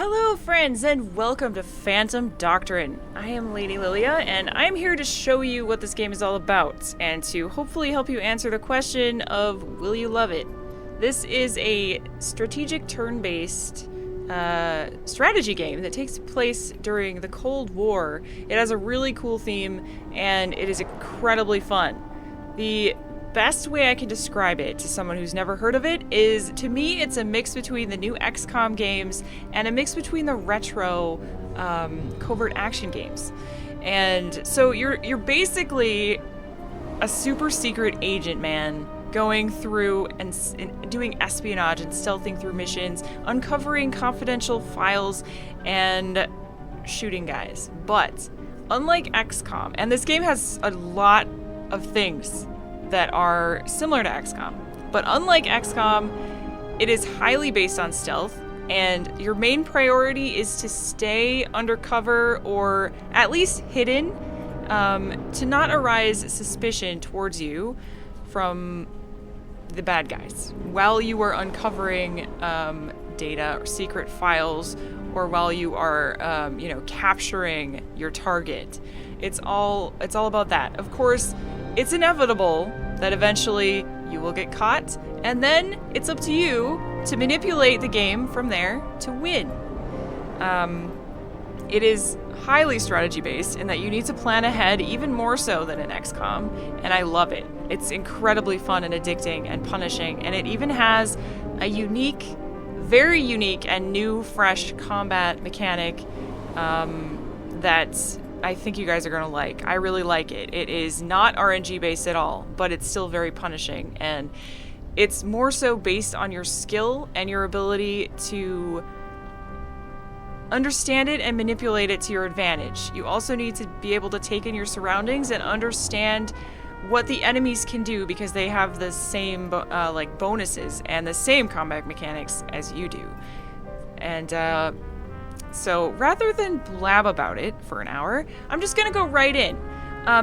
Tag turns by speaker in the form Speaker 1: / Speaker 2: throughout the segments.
Speaker 1: Hello friends and welcome to Phantom Doctrine. I am Lady Lilia and I'm here to show you what this game is all about and to hopefully help you answer the question of will you love it? This is a strategic turn-based strategy game that takes place during the Cold War. It has a really cool theme and it is incredibly fun. The best way I can describe it to someone who's never heard of it is, to me, it's a mix between the new XCOM games and a mix between the retro covert action games. And so you're basically a super secret agent, man, going through and doing espionage and stealthing through missions, uncovering confidential files, and shooting guys. But unlike XCOM, and this game has a lot of things that are similar to XCOM, but unlike XCOM, it is highly based on stealth, and your main priority is to stay undercover or at least hidden, to not arise suspicion towards you from the bad guys while you are uncovering data or secret files, or while you are capturing your target. It's all about that. Of course, it's inevitable that eventually you will get caught, and then it's up to you to manipulate the game from there to win. It is highly strategy based in that you need to plan ahead even more so than in XCOM, and I love it. It's incredibly fun and addicting and punishing, and it even has a unique, very unique and new, fresh combat mechanic that I think you guys are going to like. I really like it. It is not RNG based at all, but it's still very punishing, and it's more so based on your skill and your ability to understand it and manipulate it to your advantage. You also need to be able to take in your surroundings and understand what the enemies can do, because they have the same bonuses and the same combat mechanics as you do. And so rather than blab about it for an hour, I'm just gonna go right in.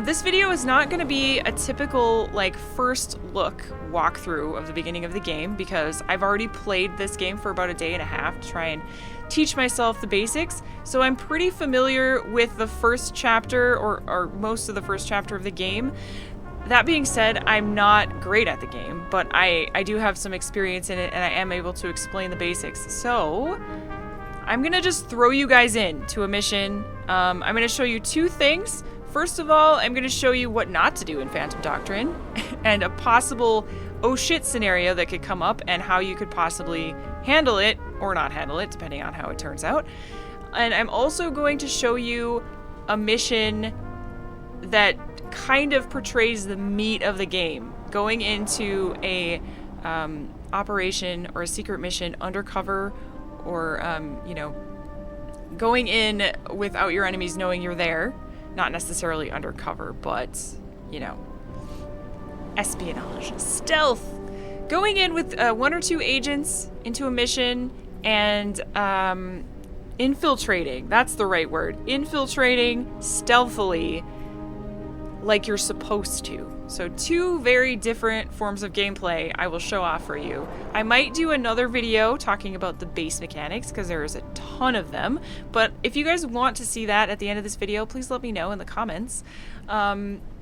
Speaker 1: This video is not gonna be a typical first look walkthrough of the beginning of the game, because I've already played this game for about a day and a half to try and teach myself the basics. So I'm pretty familiar with the first chapter or most of the first chapter of the game. That being said, I'm not great at the game, but I do have some experience in it, and I am able to explain the basics. So I'm gonna just throw you guys in to a mission. I'm gonna show you two things. First of all, I'm gonna show you what not to do in Phantom Doctrine and a possible oh shit scenario that could come up and how you could possibly handle it or not handle it, depending on how it turns out. And I'm also going to show you a mission that kind of portrays the meat of the game, going into a operation or a secret mission undercover, or going in without your enemies knowing you're there. Not necessarily undercover, but espionage, stealth. Going in with one or two agents into a mission and infiltrating. That's the right word. Infiltrating stealthily like you're supposed to. So two very different forms of gameplay I will show off for you. I might do another video talking about the base mechanics, because there is a ton of them. But if you guys want to see that at the end of this video, please let me know in the comments.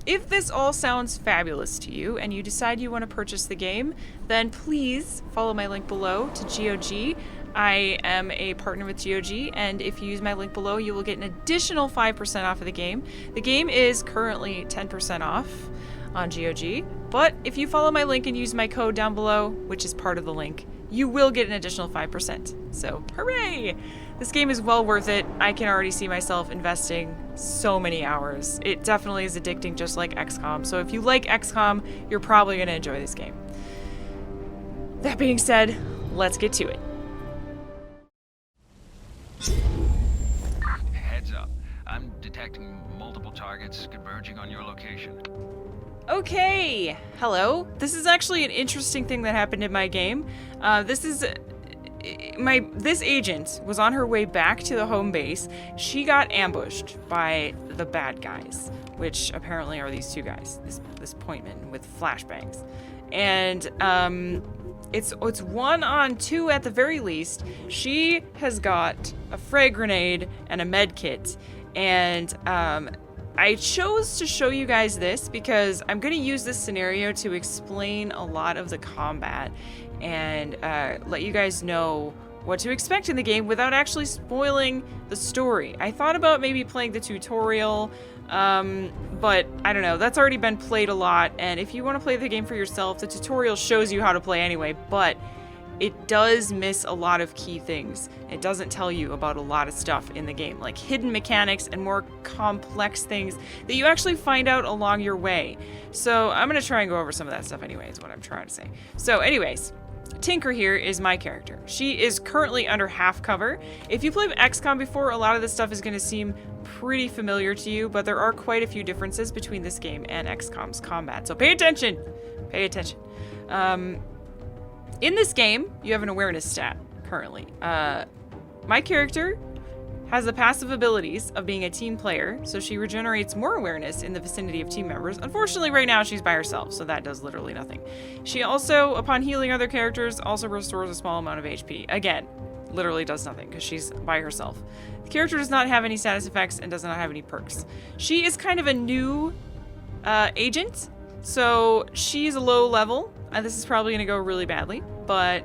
Speaker 1: If this all sounds fabulous to you and you decide you want to purchase the game, then please follow my link below to GOG. I am a partner with GOG, and if you use my link below, you will get an additional 5% off of the game. The game is currently 10% off on GOG, but if you follow my link and use my code down below, which is part of the link, you will get an additional 5%. So, hooray! This game is well worth it. I can already see myself investing so many hours. It definitely is addicting, just like XCOM. So if you like XCOM, you're probably going to enjoy this game. That being said, let's get to it.
Speaker 2: Heads up. I'm detecting multiple targets converging on your location.
Speaker 1: Okay, hello. This is actually an interesting thing that happened in my game. This agent was on her way back to the home base. She got ambushed by the bad guys, which apparently are these two guys, this pointman with flashbangs. and it's 1-on-2 at the very least. She has got a frag grenade and a med kit, and I chose to show you guys this because I'm going to use this scenario to explain a lot of the combat and let you guys know what to expect in the game without actually spoiling the story. I thought about maybe playing the tutorial, but I don't know, that's already been played a lot, and if you want to play the game for yourself, the tutorial shows you how to play anyway, but it does miss a lot of key things. It doesn't tell you about a lot of stuff in the game, like hidden mechanics and more complex things that you actually find out along your way. So I'm going to try and go over some of that stuff anyway, is what I'm trying to say. So anyways, Tinker here is my character. She is currently under half cover. If you played XCOM before, a lot of this stuff is going to seem pretty familiar to you, but there are quite a few differences between this game and XCOM's combat. So pay attention. Pay attention. In this game, you have an awareness stat currently. My character has the passive abilities of being a team player, so she regenerates more awareness in the vicinity of team members. Unfortunately, right now she's by herself, so that does literally nothing. She also, upon healing other characters, also restores a small amount of HP. Again, literally does nothing because she's by herself. The character does not have any status effects and does not have any perks. She is kind of a new agent, so she's a low level. This is probably going to go really badly, but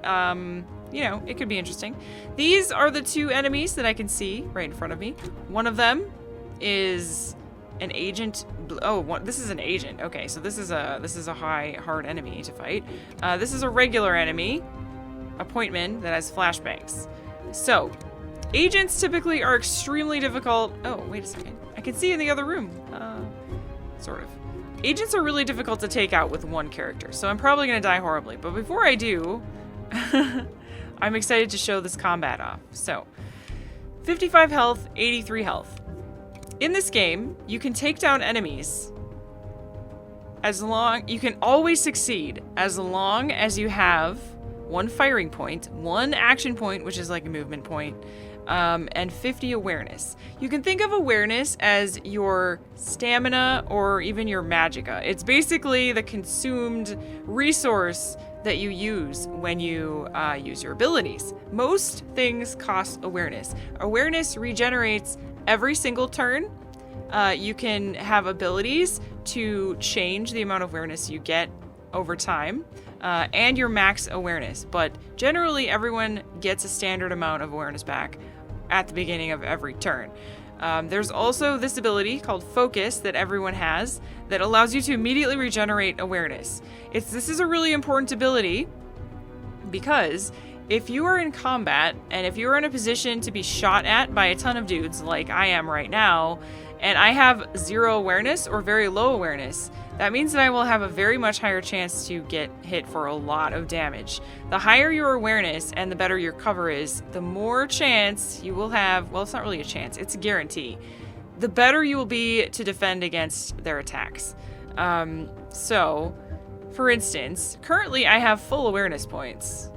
Speaker 1: you know, it could be interesting. These are the two enemies that I can see right in front of me. One of them is an agent. This is an agent. Okay, so this is a hard enemy to fight. This is a regular enemy, appointment that has flashbangs. So, agents typically are extremely difficult. Oh, wait a second. I can see in the other room. Sort of. Agents are really difficult to take out with one character, so I'm probably going to die horribly. But before I do, I'm excited to show this combat off. So, 55 health, 83 health. In this game, you can take down enemies you can always succeed as long as you have one firing point, one action point, which is like a movement point, and 50 awareness. You can think of awareness as your stamina or even your magicka. It's basically the consumed resource that you use when you use your abilities. Most things cost awareness. Awareness regenerates every single turn. You can have abilities to change the amount of awareness you get over time, and your max awareness, but generally everyone gets a standard amount of awareness back at the beginning of every turn. There's also this ability called Focus that everyone has that allows you to immediately regenerate awareness. This is a really important ability because if you are in combat and if you're in a position to be shot at by a ton of dudes like I am right now, and I have 0 awareness or very low awareness, that means that I will have a very much higher chance to get hit for a lot of damage. The higher your awareness and the better your cover is, the more chance you will have, well, it's not really a chance, it's a guarantee. The better you will be to defend against their attacks. So, for instance, currently I have full awareness points.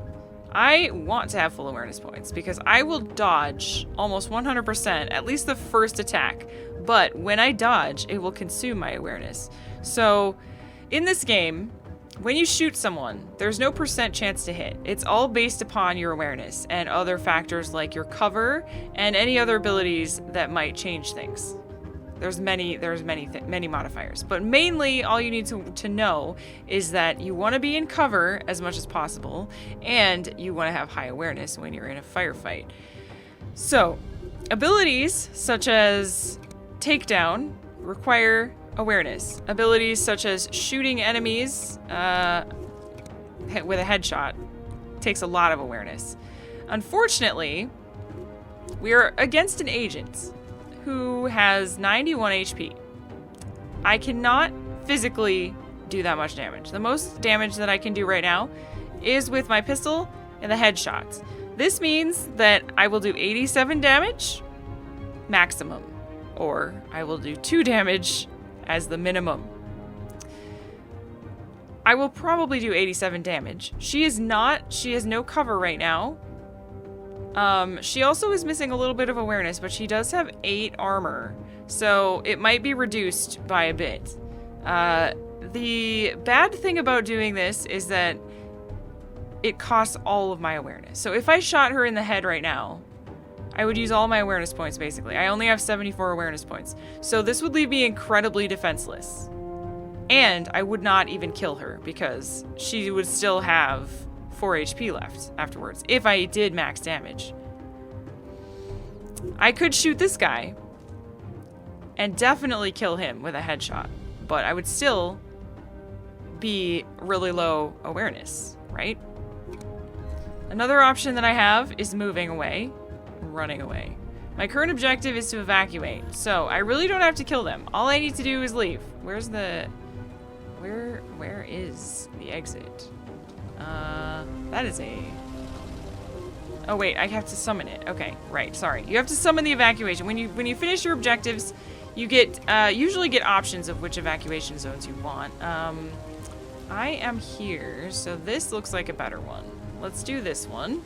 Speaker 1: I want to have full awareness points because I will dodge almost 100%, at least the first attack. But when I dodge, it will consume my awareness. So, in this game, when you shoot someone, there's no % chance to hit. It's all based upon your awareness and other factors like your cover and any other abilities that might change things. There's many modifiers, but mainly all you need to know is that you want to be in cover as much as possible, and you want to have high awareness when you're in a firefight. So, abilities such as takedown require awareness. Abilities such as shooting enemies with a headshot takes a lot of awareness. Unfortunately, we are against an agent who has 91 HP. I cannot physically do that much damage. The most damage that I can do right now is with my pistol and the headshots. This means that I will do 87 damage maximum, or I will do 2 damage as the minimum. I will probably do 87 damage. She has no cover right now. She also is missing a little bit of awareness, but she does have 8 armor, so it might be reduced by a bit. The bad thing about doing this is that it costs all of my awareness. So if I shot her in the head right now, I would use all my awareness points, basically. I only have 74 awareness points. So this would leave me incredibly defenseless. And I would not even kill her, because she would still have 4 HP left afterwards, if I did max damage. I could shoot this guy, and definitely kill him with a headshot. But I would still be really low awareness, right? Another option that I have is moving away, running away. My current objective is to evacuate, so I really don't have to kill them. All I need to do is leave. Where's the... Where is the exit? That is a... Oh wait, I have to summon it. Okay, right, sorry. You have to summon the evacuation. When you finish your objectives, you get usually get options of which evacuation zones you want. I am here, so this looks like a better one. Let's do this one.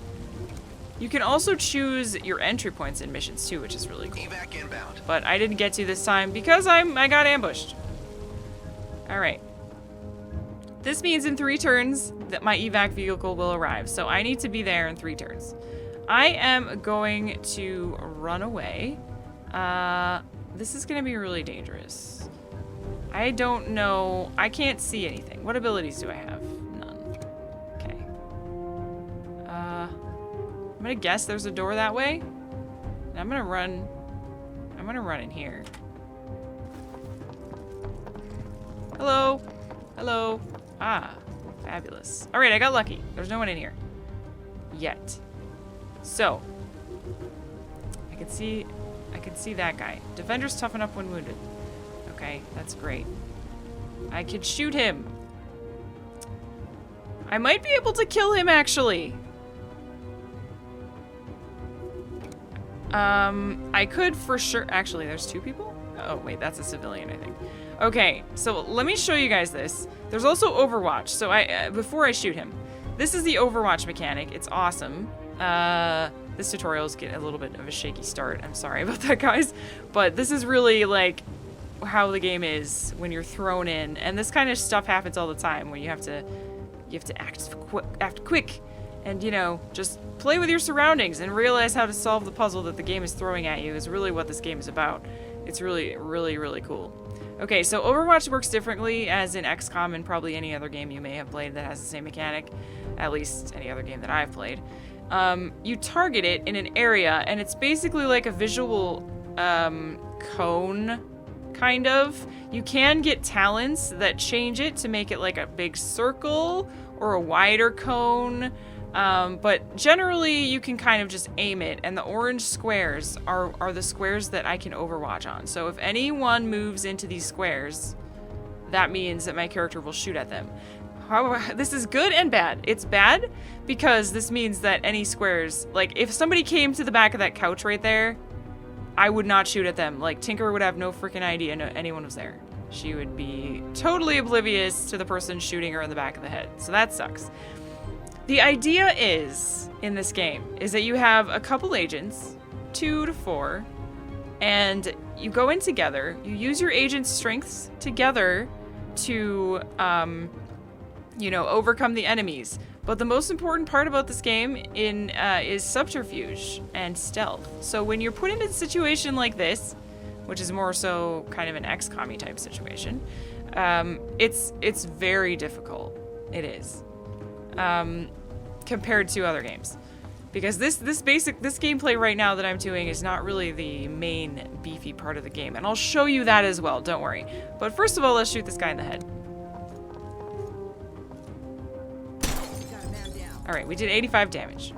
Speaker 1: You can also choose your entry points in missions too, which is really cool.
Speaker 3: Evac inbound.
Speaker 1: But I didn't get to this time because I got ambushed. All right. This means in 3 turns that my evac vehicle will arrive, so I need to be there in 3 turns. I am going to run away. This is going to be really dangerous. I don't know. I can't see anything. What abilities do I have? None. Okay. I'm going to guess there's a door that way. And I'm going to run. I'm going to run in here. Hello. Hello. Ah, fabulous. All right, I got lucky. There's no one in here yet. So, I can see that guy. Defenders toughen up when wounded. Okay, that's great. I could shoot him. I might be able to kill him, actually. I could for sure. Actually, there's 2 people? Oh, wait, that's a civilian, I think. Okay, so let me show you guys this. There's also Overwatch. So before I shoot him, this is the Overwatch mechanic. It's awesome. This tutorial is getting a little bit of a shaky start. I'm sorry about that, guys. But this is really like how the game is when you're thrown in, and this kind of stuff happens all the time when you have to act quick, and you know, just play with your surroundings and realize how to solve the puzzle that the game is throwing at you is really what this game is about. It's really, really, really cool. Okay, so Overwatch works differently as in XCOM and probably any other game you may have played that has the same mechanic, at least any other game that I've played. You target it in an area, and it's basically like a visual cone, kind of. You can get talents that change it to make it like a big circle or a wider cone, but generally you can kind of just aim it, and the orange squares are the squares that I can Overwatch on. So if anyone moves into these squares, that means that my character will shoot at them. However, this is good and bad. It's bad because this means that any squares, like if somebody came to the back of that couch right there, I would not shoot at them. Like Tinker would have no freaking idea anyone was there. She would be totally oblivious to the person shooting her in the back of the head. So that sucks. The idea is, in this game, is that you have a couple agents, 2 to 4, and you go in together. You use your agent's strengths together to, you know, overcome the enemies. But the most important part about this game is subterfuge and stealth. So when you're put in a situation like this, which is more so kind of an XCOM-y type situation, it's very difficult. It is. Compared to other games. Because this gameplay right now that I'm doing is not really the main beefy part of the game. And I'll show you that as well, don't worry. But first of all, let's shoot this guy in the head. Alright, we did 85 damage.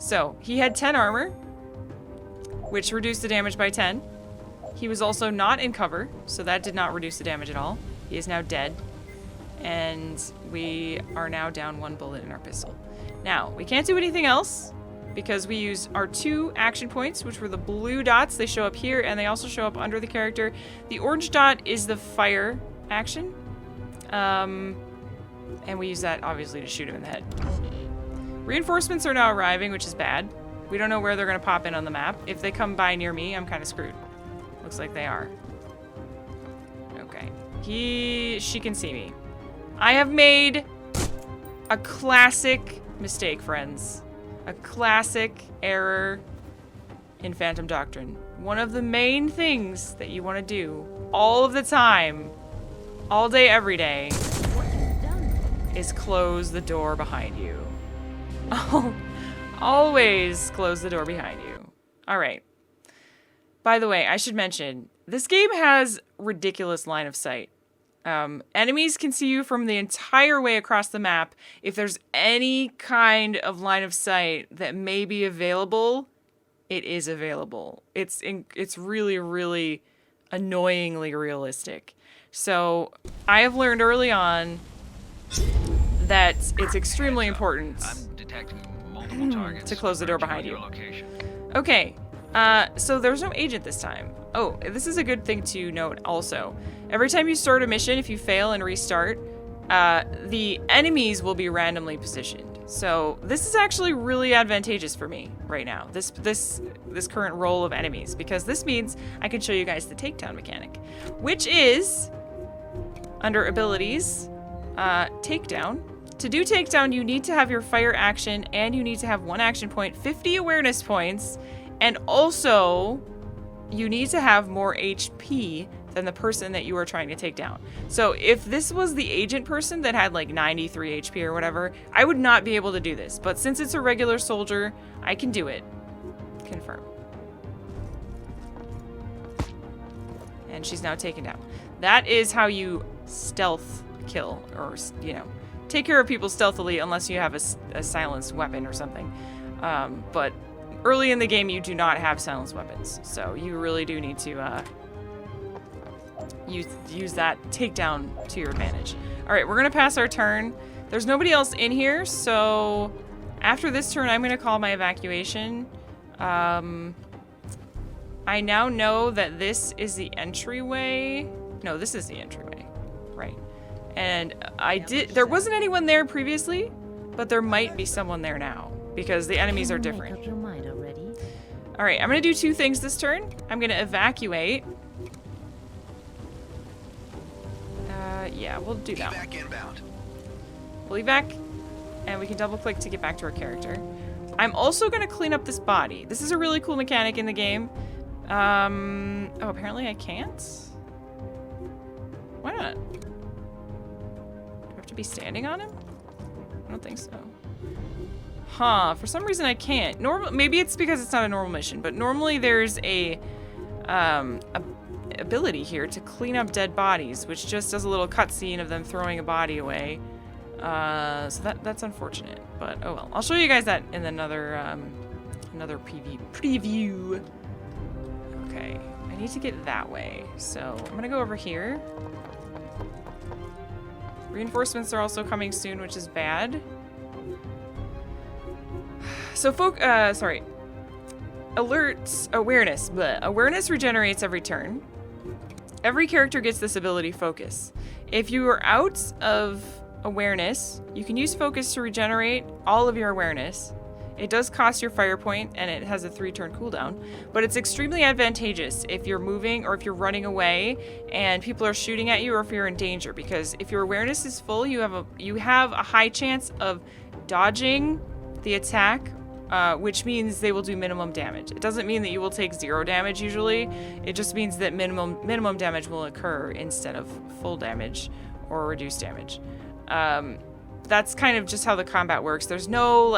Speaker 1: So, he had 10 armor, which reduced the damage by 10. He was also not in cover, so that did not reduce the damage at all. He is now dead. And we are now down 1 bullet in our pistol. Now, we can't do anything else because we used our 2 action points, which were the blue dots. They show up here, and they also show up under the character. The orange dot is the fire action. And we use that, obviously, to shoot him in the head. Reinforcements are now arriving, which is bad. We don't know where they're going to pop in on the map. If they come by near me, I'm kind of screwed. Looks like they are. Okay. She can see me. I have made a classic mistake, friends. A classic error in Phantom Doctrine. One of the main things that you want to do all of the time, all day, every day, is close the door behind you. Always close the door behind you. All right. By the way, I should mention, this game has ridiculous line of sight. Enemies can see you from the entire way across the map. If there's any kind of line of sight that may be available, it is available. It's really, really annoyingly realistic. So I have learned early on that it's extremely important
Speaker 2: I'm detecting multiple targets
Speaker 1: to close the door behind
Speaker 2: converging
Speaker 1: you.
Speaker 2: on your location.
Speaker 1: Okay, so there's no agent this time. Oh, this is a good thing to note also. Every time you start a mission, if you fail and restart, the enemies will be randomly positioned. So this is actually really advantageous for me right now, this current roll of enemies, because this means I can show you guys the takedown mechanic, which is, under abilities, takedown. To do takedown, you need to have your fire action, and you need to have 1 action point, 50 awareness points, and also you need to have more HP than the person that you are trying to take down. So if this was the agent person that had like 93 HP or whatever, I would not be able to do this. But since it's a regular soldier, I can do it. Confirm. And she's now taken down. That is how you stealth kill, or, you know, take care of people stealthily unless you have a silenced weapon or something. But early in the game, you do not have silenced weapons. So you really do need to use that takedown to your advantage. All right, we're going to pass our turn. There's nobody else in here, so after this turn, I'm going to call my evacuation. I now know that this is the entryway. No, this is the entryway. Right. And there wasn't anyone there previously, but there might be someone there now because the enemies are different.
Speaker 3: Make up your mind already?
Speaker 1: All right, I'm going to do 2 things this turn. I'm going to evacuate. Yeah, we'll do that one.
Speaker 2: Inbound.
Speaker 1: We'll evac, and we can double click to get back to our character. I'm also going to clean up this body. This is a really cool mechanic in the game. Oh, apparently I can't? Why not? Do I have to be standing on him? I don't think so. Huh, for some reason I can't. Maybe it's because it's not a normal mission, but normally there's a ability here to clean up dead bodies, which just does a little cutscene of them throwing a body away. So that's unfortunate, but oh well. I'll show you guys that in another preview. Okay, I need to get that way, so I'm gonna go over here. Reinforcements are also coming soon, which is bad. So awareness. Bleh. Awareness regenerates every turn. Every character gets this ability, focus. If you are out of awareness, you can use focus to regenerate all of your awareness. It does cost your fire point, and it has a 3-turn cooldown, but it's extremely advantageous if you're moving or if you're running away and people are shooting at you, or if you're in danger, because if your awareness is full, you have a high chance of dodging the attack, which means they will do minimum damage. It doesn't mean that you will take 0 damage usually. It just means that minimum damage will occur instead of full damage or reduced damage. That's kind of just how the combat works. There's no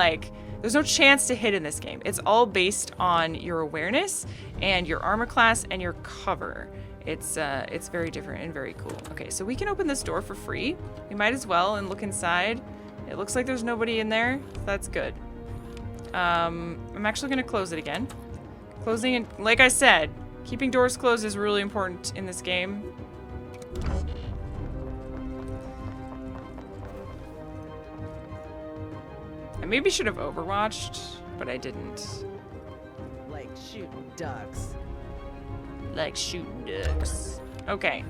Speaker 1: chance to hit in this game. It's all based on your awareness and your armor class and your cover. It's very different and very cool. Okay, so we can open this door for free. We might as well and look inside. It looks like there's nobody in there. So that's good. I'm actually going to close it again. Closing, and like I said, keeping doors closed is really important in this game. I maybe should have overwatched, but I didn't.
Speaker 3: Like shooting ducks.
Speaker 1: Like shooting ducks. Okay.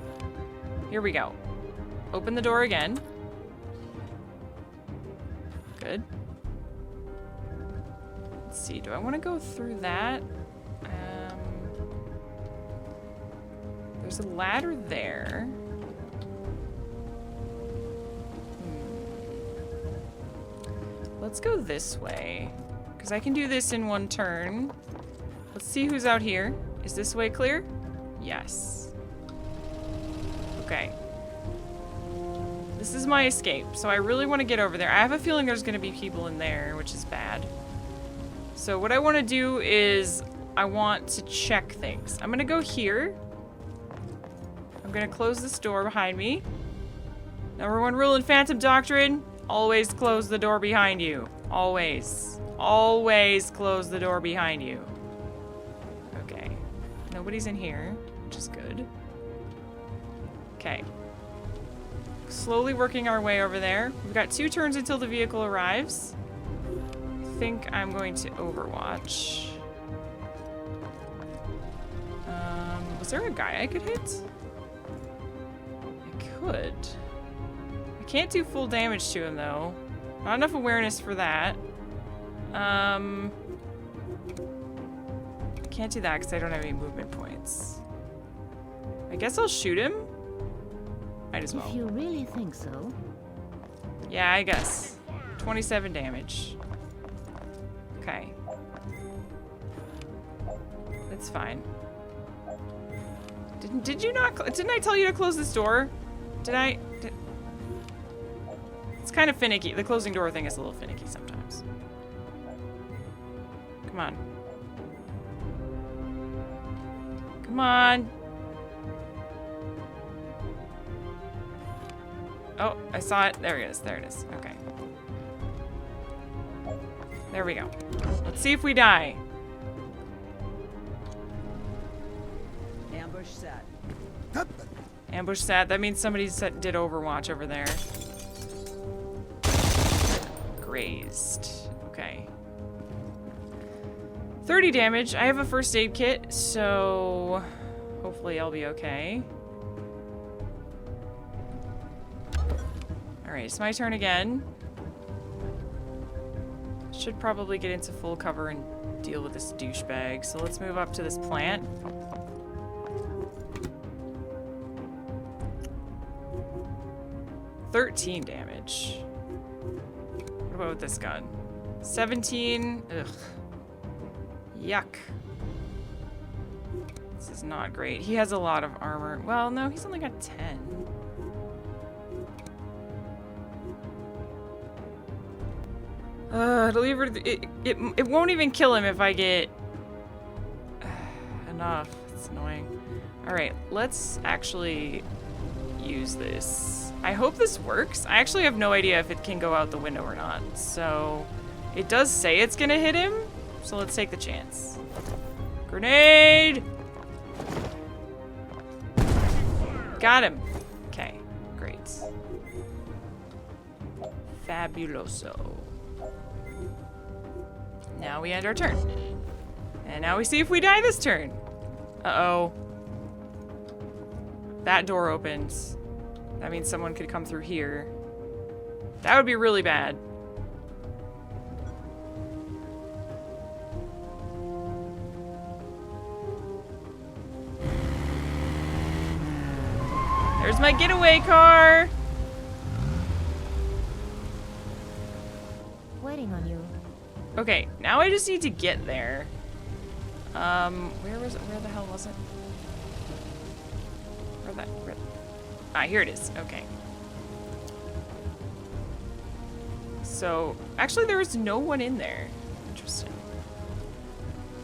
Speaker 1: Here we go. Open the door again. Good. Let's see, do I want to go through that? There's a ladder there. let's go this way. Because I can do this in one turn. Let's see who's out here. Is this way clear? Yes. Okay. This is my escape, so I really want to get over there. I have a feeling there's going to be people in there, which is bad. So what I want to do is I want to check things. I'm going to go here. I'm going to close this door behind me. Number one rule in Phantom Doctrine, always close the door behind you. Always. Always close the door behind you. Okay. Nobody's in here, which is good. Okay. Slowly working our way over there. We've got 2 turns until the vehicle arrives. I think I'm going to Overwatch. Was there a guy I could hit? I could. I can't do full damage to him though. Not enough awareness for that. I can't do that because I don't have any movement points. I guess I'll shoot him. Might as well.
Speaker 3: If you really think so.
Speaker 1: Yeah, I guess. 27 damage. Okay. That's fine. Did you not? Didn't I tell you to close this door? Did I? It's kind of finicky. The closing door thing is a little finicky sometimes. Come on. Come on. Oh, I saw it. There it is. There it is. Okay. There we go. Let's see if we die.
Speaker 3: Ambush set.
Speaker 1: Ambush set. That means somebody did Overwatch over there. Grazed. Okay. 30 damage. I have a first aid kit, so hopefully I'll be okay. Alright, it's my turn again. Should probably get into full cover and deal with this douchebag. So let's move up to this plant. $13 damage. What about with this gun? 17. Ugh. Yuck. This is not great. He has a lot of armor. Well, no, he's only got 10. It won't even kill him if I get enough. It's annoying. Alright, let's actually use this. I hope this works. I actually have no idea if it can go out the window or not. So, it does say it's gonna hit him. So let's take the chance. Grenade! Got him. Okay, great. Fabuloso. Now we end our turn. And now we see if we die this turn. Uh-oh. That door opens. That means someone could come through here. That would be really bad. There's my getaway car!
Speaker 3: Waiting on you.
Speaker 1: Okay, now I just need to get there. Where was it? Where the hell was it? Ah, here it is. Okay. So, actually there was no one in there. Interesting.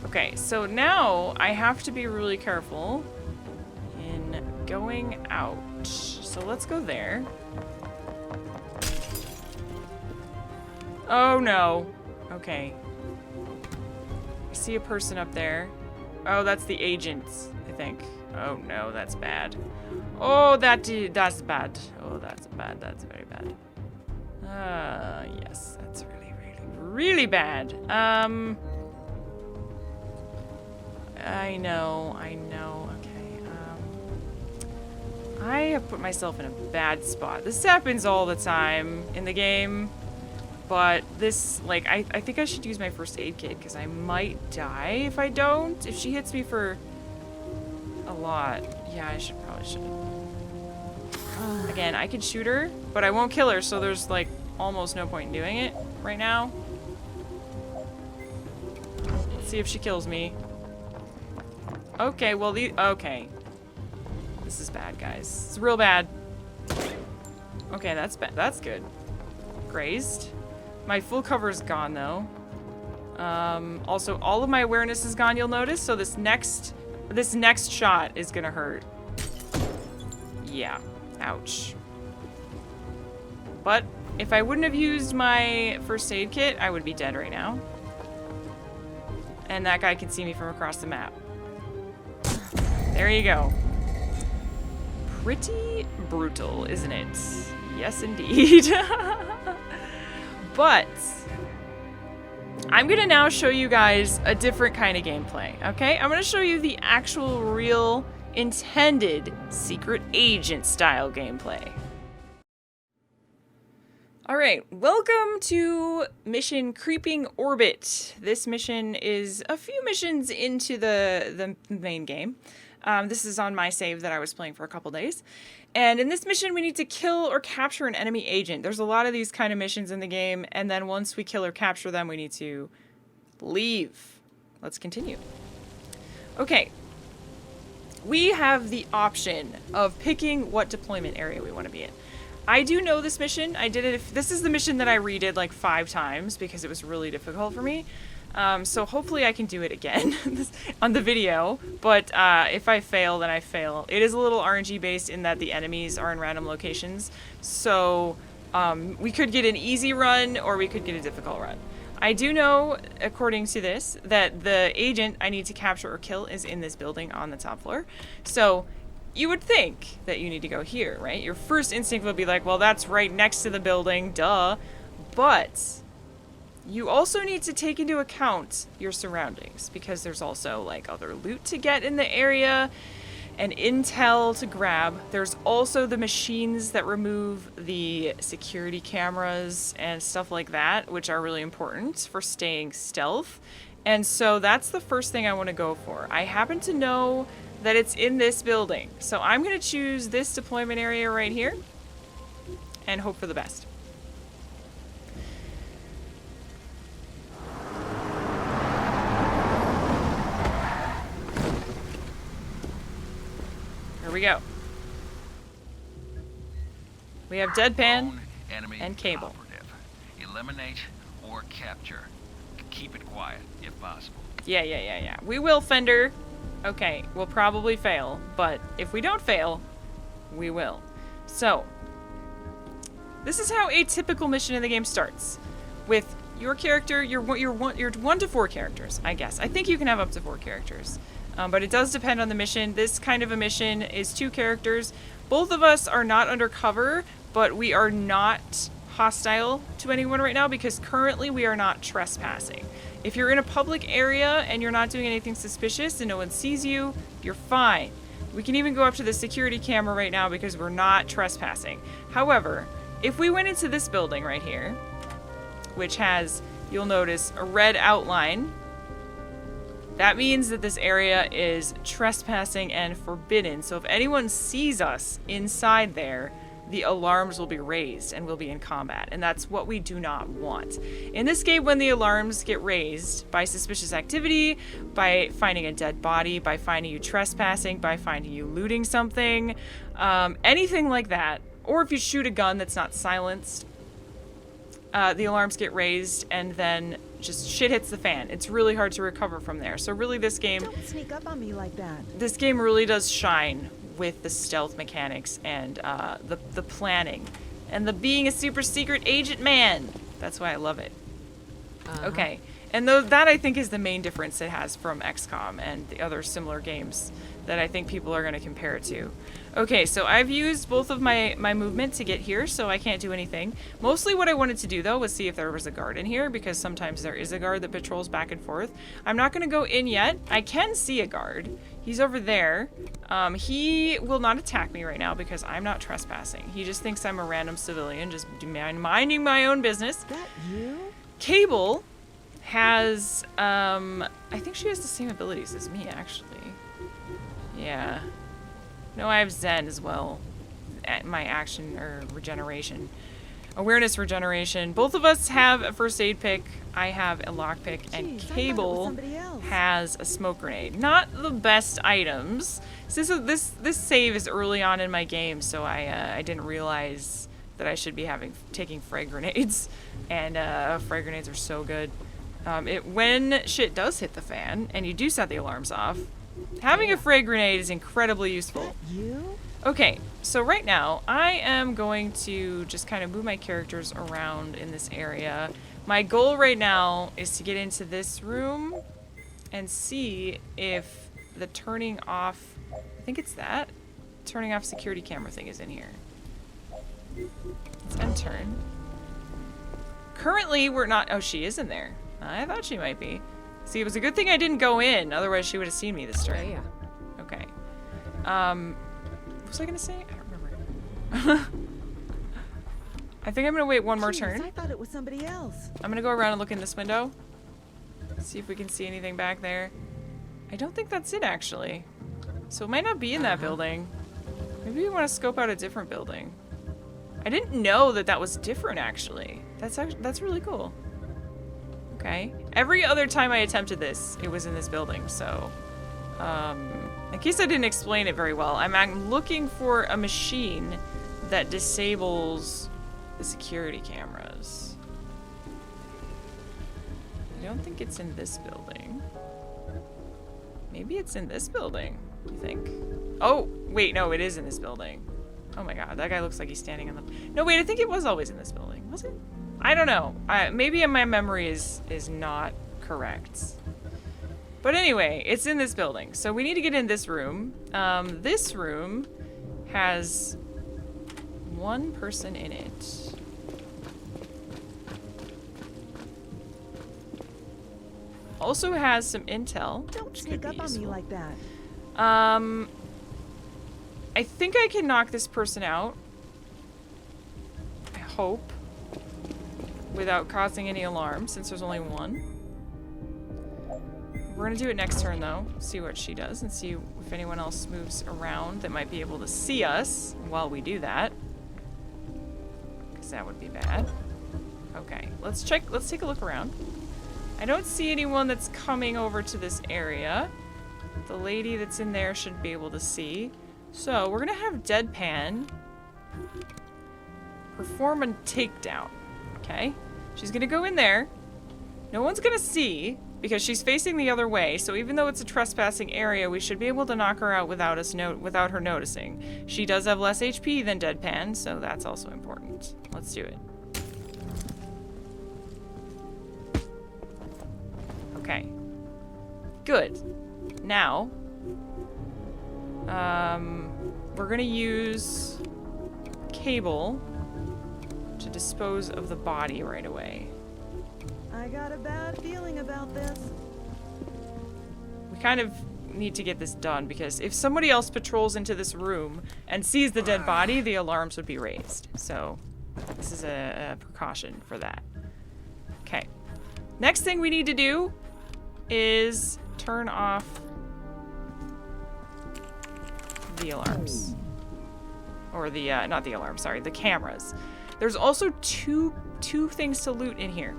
Speaker 1: Okay, so now I have to be really careful in going out. So let's go there. Oh no. Okay. I see a person up there. Oh, that's the agent, I think. Oh no, that's bad. Oh, that's bad. Oh, that's bad. That's very bad. Yes, that's really, really bad. I know. Okay. I have put myself in a bad spot. This happens all the time in the game. But this, like, I think I should use my first aid kit because I might die if I don't. If she hits me for a lot. Yeah, I probably should. Again, I could shoot her, but I won't kill her, so there's, like, almost no point in doing it. right now. Let's see if she kills me. Okay, well, okay. This is bad, guys. It's real bad. Okay, that's bad. That's good. Grazed. My full cover is gone, though. Also, all of my awareness is gone, you'll notice. So this next shot is gonna hurt. Yeah. Ouch. But if I wouldn't have used my first aid kit, I would be dead right now. And that guy can see me from across the map. There you go. Pretty brutal, isn't it? Yes, indeed. But I'm gonna now show you guys a different kind of gameplay, okay? I'm gonna show you the actual, real, intended secret agent style gameplay. Alright, welcome to mission Creeping Orbit. This mission is a few missions into the main game. This is on my save that I was playing for a couple days. And in this mission, we need to kill or capture an enemy agent. There's a lot of these kind of missions in the game, and then once we kill or capture them, we need to leave. Let's continue. Okay. We have the option of picking what deployment area we want to be in. I do know this mission. I did it. This is the mission that I redid like 5 times because it was really difficult for me. So hopefully I can do it again on the video, but if I fail, then I fail. It is a little RNG based in that the enemies are in random locations, so we could get an easy run or we could get a difficult run. I do know, according to this, that the agent I need to capture or kill is in this building on the top floor. So you would think that you need to go here, right? Your first instinct would be like, well, that's right next to the building, duh. But you also need to take into account your surroundings because there's also like other loot to get in the area and intel to grab. There's also the machines that remove the security cameras and stuff like that, which are really important for staying stealth. And so that's the first thing I want to go for. I happen to know that it's in this building. So I'm going to choose this deployment area right here and hope for the best. Here we go. We have Deadpan and Cable.
Speaker 2: Operative. Eliminate or capture. Keep it quiet, if possible.
Speaker 1: Yeah. We will, Fender. Okay, we'll probably fail, but if we don't fail, we will. So, this is how a typical mission in the game starts. With your character, your 1 to 4 characters, I guess. I think you can have up to 4 characters. But it does depend on the mission. This kind of a mission is 2 characters. Both of us are not undercover, but we are not hostile to anyone right now because currently we are not trespassing. If you're in a public area and you're not doing anything suspicious and no one sees you, you're fine. We can even go up to the security camera right now because we're not trespassing. However, if we went into this building right here, which has, you'll notice, a red outline, that means that this area is trespassing and forbidden. So if anyone sees us inside there, the alarms will be raised and we'll be in combat. And that's what we do not want. In this game, when the alarms get raised by suspicious activity, by finding a dead body, by finding you trespassing, by finding you looting something, anything like that, or if you shoot a gun that's not silenced, the alarms get raised and then just shit hits the fan. It's really hard to recover from there. So really this game...
Speaker 3: Don't sneak up on me like that.
Speaker 1: This game really does shine with the stealth mechanics and the planning. And the being a super secret agent man. That's why I love it. Okay. And that I think is the main difference it has from XCOM and the other similar games that I think people are going to compare it to. Okay, so I've used both of my movement to get here, so I can't do anything. Mostly what I wanted to do, though, was see if there was a guard in here, because sometimes there is a guard that patrols back and forth. I'm not going to go in yet. I can see a guard. He's over there. He will not attack me right now because I'm not trespassing. He just thinks I'm a random civilian, just minding my own business.
Speaker 3: Is that you?
Speaker 1: Cable has, I think she has the same abilities as me, actually. Yeah. No, I have Zen as well. My action or regeneration. Awareness regeneration. Both of us have a first aid pick. I have a lockpick, and
Speaker 3: Jeez, I thought it was
Speaker 1: Cable
Speaker 3: somebody else.
Speaker 1: has a smoke grenade. Not the best items. So this save is early on in my game, so I didn't realize that I should be taking frag grenades, and frag grenades are so good. When shit does hit the fan and you do set the alarms off, having a frag grenade is incredibly useful.
Speaker 3: You?
Speaker 1: Okay, so right now I am going to just kind of move my characters around in this area. My goal right now is to get into this room and see if the turning off, I think it's that, turning off security camera thing is in here. Let's end turn. Currently we're not, oh, she is in there. I thought she might be. See, it was a good thing I didn't go in, otherwise she would have seen me this turn.
Speaker 3: Yeah.
Speaker 1: Okay. What was I gonna say? I don't remember. I think I'm gonna wait one more
Speaker 3: Jeez,
Speaker 1: turn.
Speaker 3: I thought it was somebody else.
Speaker 1: I'm gonna go around and look in this window. See if we can see anything back there. I don't think that's it, actually. So it might not be in that building. Maybe we want to scope out a different building. I didn't know that that was different, actually. That's really cool. Okay. Every other time I attempted this, it was in this building, so... in case I didn't explain it very well, I'm looking for a machine that disables the security cameras. I don't think it's in this building. Maybe it's in this building, you think? Oh, wait, no, it is in this building. Oh my god, that guy looks like he's standing on the... No, wait, I think it was always in this building. Was it? I don't know. Maybe my memory is not correct. But anyway, it's in this building. So we need to get in this room. This room has one person in it. Also has some intel.
Speaker 3: Don't sneak up on me like that.
Speaker 1: I think I can knock this person out. I hope. Without causing any alarm, since there's only one. We're gonna do it next turn, though. See what she does and see if anyone else moves around that might be able to see us while we do that. Because that would be bad. Okay, let's check. Let's take a look around. I don't see anyone that's coming over to this area. The lady that's in there should be able to see. So we're gonna have Deadpan perform a takedown. Okay? She's gonna go in there. No one's gonna see because she's facing the other way. So even though it's a trespassing area, we should be able to knock her out without her noticing. She does have less HP than Deadpan, so that's also important. Let's do it. Okay. Good. Now, we're gonna use Cable to dispose of the body right away.
Speaker 3: I got a bad feeling about this.
Speaker 1: We kind of need to get this done because if somebody else patrols into this room and sees the dead body, the alarms would be raised. So this is a precaution for that. Okay. Next thing we need to do is turn off the alarms. Or the, not the alarm, sorry, the cameras. There's also two things to loot in here,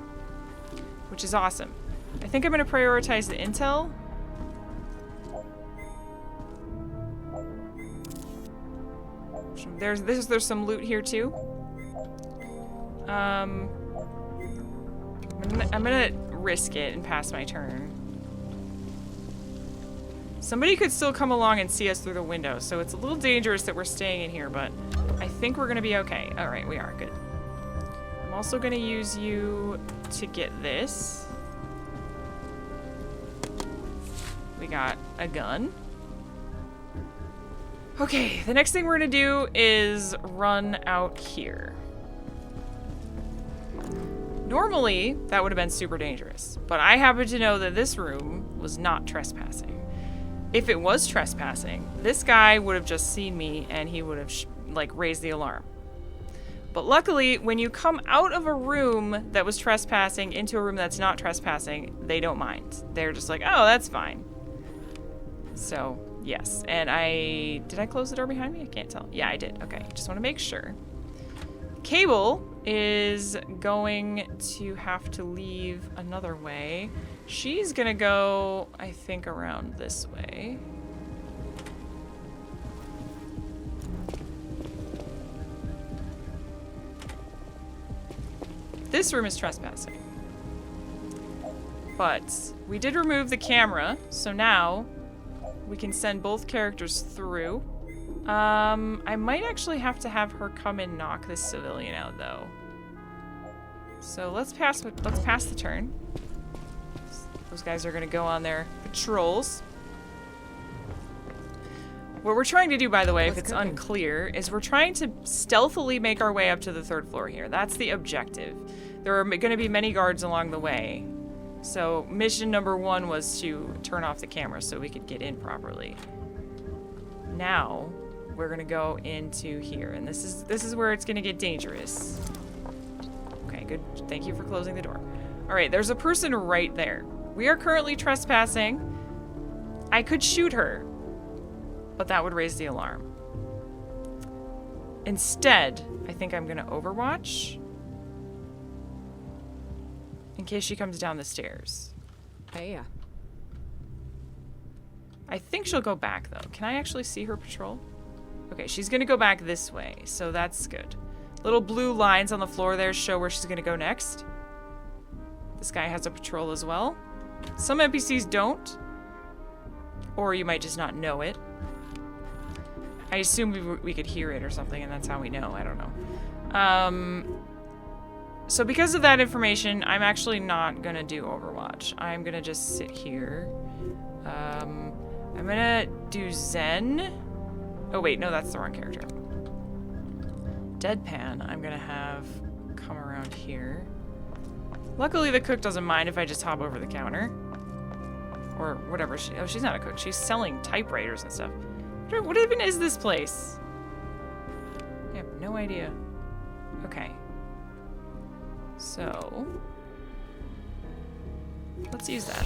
Speaker 1: which is awesome. I think I'm gonna prioritize the intel. There's some loot here too. I'm gonna risk it and pass my turn. Somebody could still come along and see us through the window, so it's a little dangerous that we're staying in here, but I think we're gonna be okay. All right, we are good. I'm also gonna use you to get this. We got a gun. Okay, the next thing we're gonna do is run out here. Normally, that would have been super dangerous, but I happen to know that this room was not trespassing. If it was trespassing, this guy would have just seen me and he would have raised the alarm. But luckily, when you come out of a room that was trespassing into a room that's not trespassing, they don't mind. They're just like, oh, that's fine. So, yes. And did I close the door behind me? I can't tell. Yeah, I did. Okay, just want to make sure. Cable is going to have to leave another way. She's gonna go, I think, around this way. This room is trespassing. But we did remove the camera, so now we can send both characters through. I might actually have to have her come and knock this civilian out, though. So let's pass the turn. Those guys are gonna go on their patrols. What we're trying to do, by the way, if it's unclear, is we're trying to stealthily make our way up to the 3rd floor here. That's the objective. There are going to be many guards along the way. So mission number 1 was to turn off the camera so we could get in properly. Now we're going to go into here, and this is where it's going to get dangerous. Okay, good. Thank you for closing the door. All right, there's a person right there. We are currently trespassing. I could shoot her, but that would raise the alarm. Instead, I think I'm gonna overwatch in case she comes down the stairs.
Speaker 4: Hey.
Speaker 1: I think she'll go back though. Can I actually see her patrol? Okay, she's gonna go back this way, so that's good. Little blue lines on the floor there show where she's gonna go next. This guy has a patrol as well. Some NPCs don't, or you might just not know it. I assume we could hear it or something, and that's how we know. I don't know. So because of that information, I'm actually not gonna do Overwatch. I'm gonna just sit here. I'm gonna do Zen. Oh wait, no, that's the wrong character. Deadpan, I'm gonna have come around here. Luckily, the cook doesn't mind if I just hop over the counter. Or whatever she's not a cook. She's selling typewriters and stuff. What even is this place? I have no idea. Okay. So, let's use that.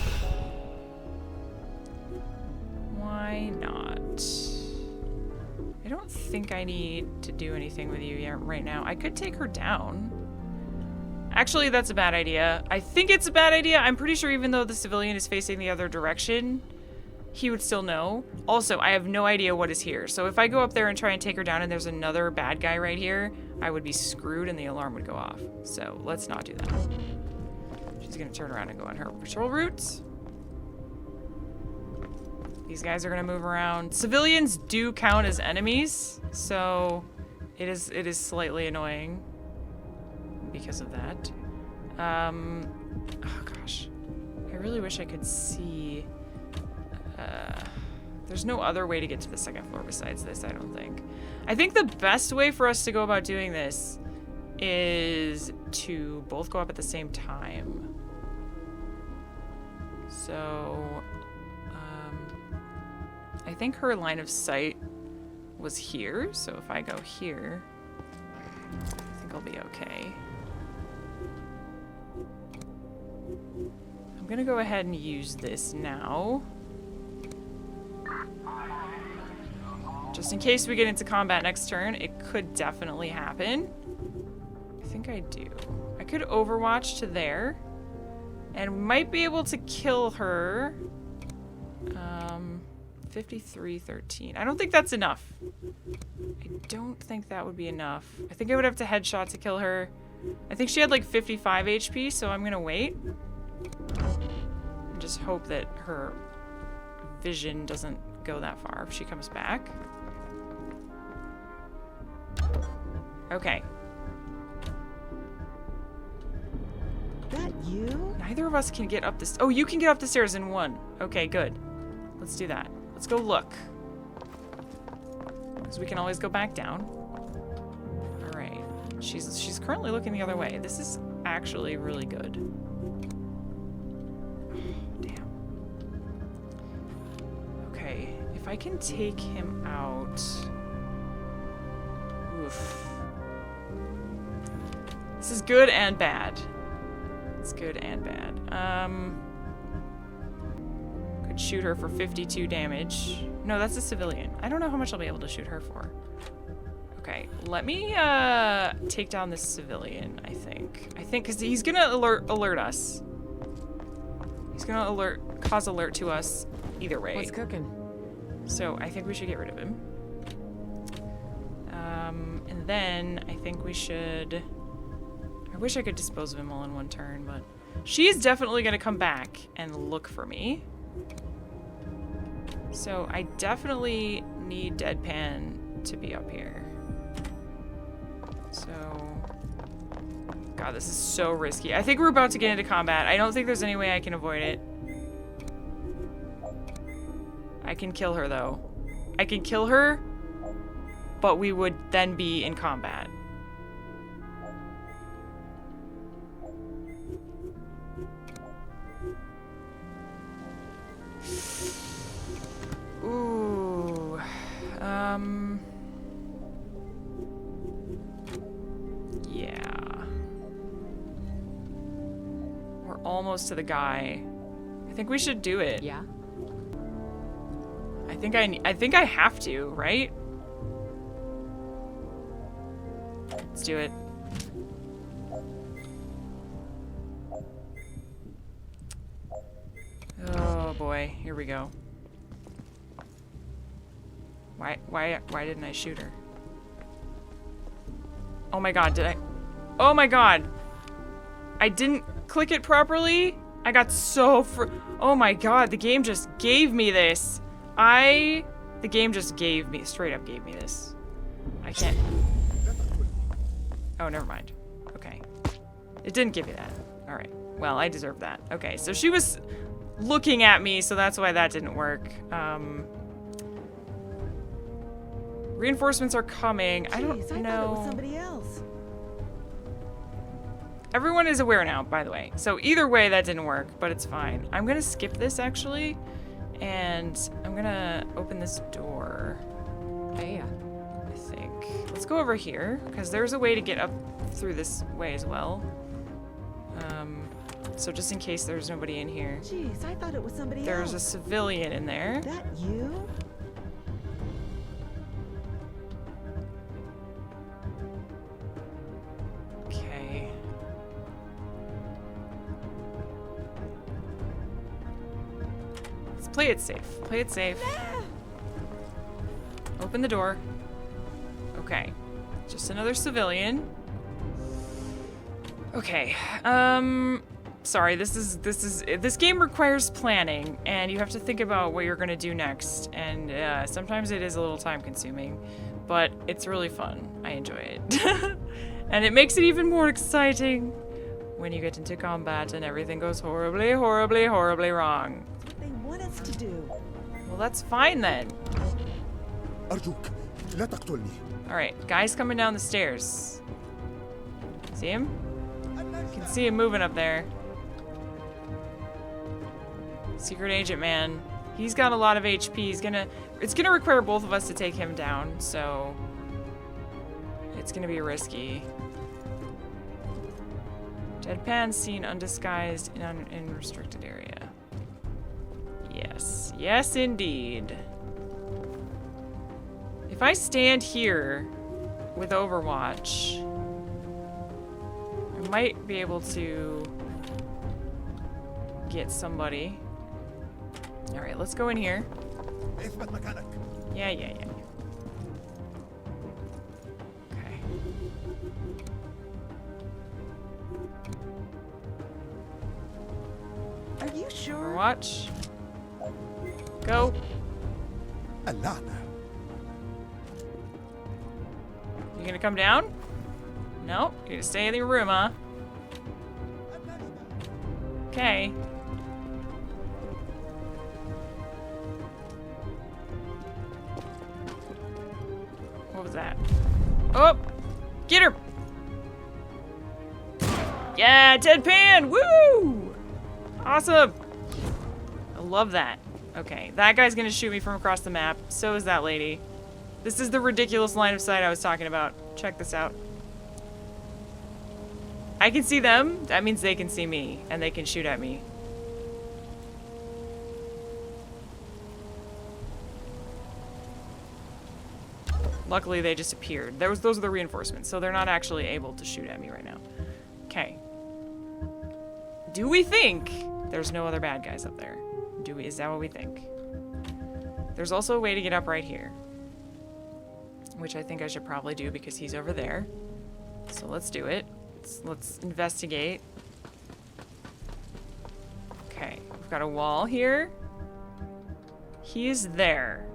Speaker 1: Why not? I don't think I need to do anything with you yet right now. I could take her down. Actually, that's a bad idea. I think it's a bad idea. I'm pretty sure even though the civilian is facing the other direction, he would still know. Also, I have no idea what is here. So if I go up there and try and take her down and there's another bad guy right here, I would be screwed and the alarm would go off. So let's not do that. She's gonna turn around and go on her patrol route. These guys are gonna move around. Civilians do count as enemies, so it is slightly annoying because of that. Oh gosh. I really wish I could see. There's no other way to get to the 2nd floor besides this, I don't think. I think the best way for us to go about doing this is to both go up at the same time. So, I think her line of sight was here, so if I go here, I think I'll be okay. I'm gonna go ahead and use this now. Just in case we get into combat next turn, it could definitely happen. I think I do. I could overwatch to there, and might be able to kill her. 53-13. I don't think that's enough. I don't think that would be enough. I think I would have to headshot to kill her. I think she had like 55 HP, so I'm gonna wait. And just hope that her vision doesn't go that far if she comes back. Okay.
Speaker 3: That you?
Speaker 1: Neither of us can get up this. Oh, you can get up the stairs in one. Okay, good. Let's do that. Let's go look. Because we can always go back down. All right. She's currently looking the other way. This is actually really good. Damn. Okay. If I can take him out. Oof. This is good and bad. It's good and bad. Could shoot her for 52 damage. No, that's a civilian. I don't know how much I'll be able to shoot her for. Okay, let me take down this civilian, I think. Because he's gonna alert us. He's gonna cause alert to us either way.
Speaker 3: What's cooking?
Speaker 1: So I think we should get rid of him. And then I think we should... I wish I could dispose of him all in one turn, but... She's definitely gonna come back and look for me. So I definitely need Deadpan to be up here. So... God, this is so risky. I think we're about to get into combat. I don't think there's any way I can avoid it. I can kill her, though. I can kill her, but we would then be in combat. Ooh. Yeah. We're almost to the guy. I think we should do it.
Speaker 3: Yeah.
Speaker 1: I think I have to, right? Let's do it. Oh boy, here we go. Why didn't I shoot her? Oh my god, did I? Oh my god! I didn't click it properly? I got so oh my god, the game just gave me this. The game just straight up gave me this. I can't. Oh, never mind. Okay. It didn't give me that. Alright. Well, I deserve that. Okay, so she was looking at me, so that's why that didn't work. Reinforcements are coming.
Speaker 3: Jeez,
Speaker 1: I don't
Speaker 3: I thought it
Speaker 1: know.
Speaker 3: was somebody else.
Speaker 1: Everyone is aware now, by the way. So either way, that didn't work, but it's fine. I'm gonna skip this, actually. And I'm gonna open this door.
Speaker 3: Yeah.
Speaker 1: I think. Let's go over here, because there's a way to get up through this way as well. So just in case there's nobody in here.
Speaker 3: Jeez, I thought it was somebody
Speaker 1: There's a
Speaker 3: else.
Speaker 1: civilian in there.
Speaker 3: That you?
Speaker 1: Okay. Let's play it safe. Play it safe. Open the door. Okay. Just another civilian. Okay. Sorry, this game requires planning, and you have to think about what you're gonna do next, and sometimes it is a little time consuming, but it's really fun. I enjoy it. And it makes it even more exciting when you get into combat and everything goes horribly, horribly, horribly wrong.
Speaker 3: That's what they want us to do.
Speaker 1: Well, that's fine then.
Speaker 4: أرجوك لا تقتلني.
Speaker 1: Alright, guy's coming down the stairs. See him? You can see him moving up there. Secret agent man. He's got a lot of HP. It's gonna require both of us to take him down, so it's gonna be risky. Deadpan seen undisguised in restricted area. Yes. Yes, indeed. If I stand here with Overwatch, I might be able to get somebody. Alright, let's go in here.
Speaker 4: اثبت مكانك.
Speaker 1: Yeah. Okay.
Speaker 3: Are you sure?
Speaker 1: Overwatch. Go.
Speaker 4: اللعنة.
Speaker 1: You gonna come down? No? You're gonna stay in your room, huh? Okay. What was that? Oh! Get her! Yeah, Deadpan! Woo! Awesome! I love that. Okay, that guy's gonna shoot me from across the map. So is that lady. This is the ridiculous line of sight I was talking about. Check this out. I can see them. That means they can see me, and they can shoot at me. Luckily, they just appeared. Those are the reinforcements, so they're not actually able to shoot at me right now. Okay. Do we think there's no other bad guys up there? Is that what we think? There's also a way to get up right here, which I think I should probably do because he's over there. So let's do it. Let's investigate. Okay, we've got a wall here. He is there.